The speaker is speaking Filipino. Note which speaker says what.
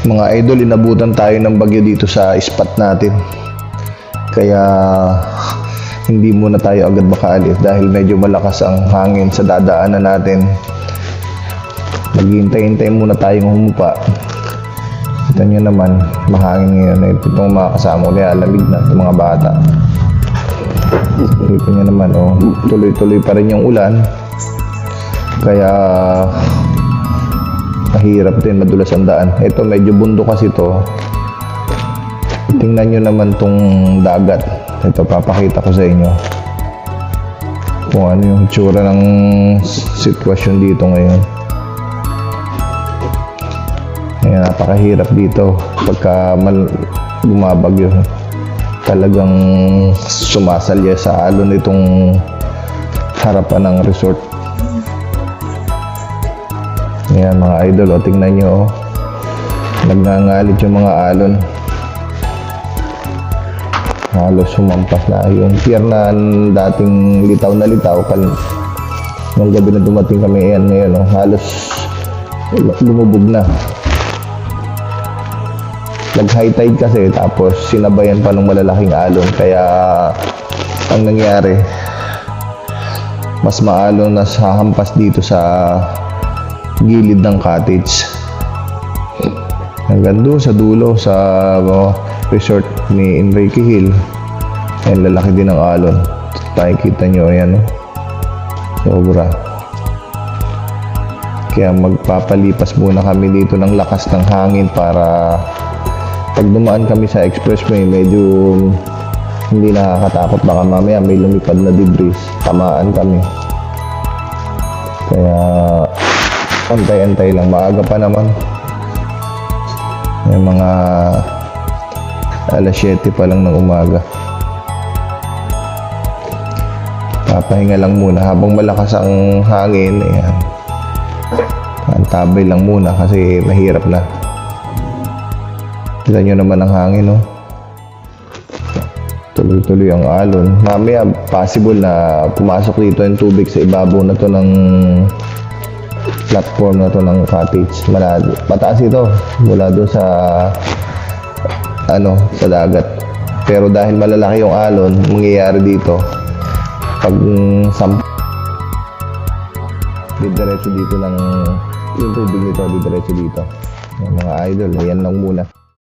Speaker 1: Mga idol, inabutan tayo ng bagyo dito sa spot natin. Kaya hindi muna tayo agad makaalis dahil medyo malakas ang hangin sa dadaanan natin. Maghihintay-hintay muna tayong humupa. Kita nyo naman, mahangin ngayon. Ito itong mga kasama ko, nilalamig na itong mga bata. Kita nyo naman, tuloy-tuloy pa rin yung ulan. Kaya mahirap din, madulas ang daan. Ito medyo bundok kasi to. Tingnan nyo naman tong dagat. Ito, papakita ko sa inyo kung ano yung itsura ng sitwasyon dito ngayon. Ayan, napakahirap dito pagka bumabagyo. Talagang sumasalya sa alon itong harapan ng resort. Ayan mga idol, tingnan nyo, nagngangalit yung mga alon. Halos sumampas na yung pier na dating litaw na litaw nung gabi na dumating kami. Ayan ngayon, halos lumubog na. Nag high tide kasi, tapos sinabayan pa ng malalaking alon, kaya ang nangyari, mas maalon na hahampas dito sa gilid ng cottage hanggang doon sa dulo sa resort ni Enrique Hill. Ayan, lalaki din ang alon. Kita nyo, ayan, sobra. Kaya magpapalipas muna kami dito ng lakas ng hangin para pag dumaan kami sa expressway, medyo hindi nakakatakot. Baka mamaya may lumipad na debris, tamaan kami. Kaya antay-antay lang, maaga pa naman. May mga alas 7 pa lang ng umaga. Papahinga lang muna habang malakas ang hangin. Ayan, antabay lang muna kasi mahirap na. Kita nyo naman ang hangin, tuloy-tuloy ang alon. Mamaya possible na pumasok dito yung tubig sa ibabaw na to ng platform na to ng cottage. Mataas ito mula doon sa sa dagat. Pero dahil malalaki yung alon, mangyayari dito pag didiretso dito ng yung tubig nito, didiretso dito. Mga idol, ayan lang muna.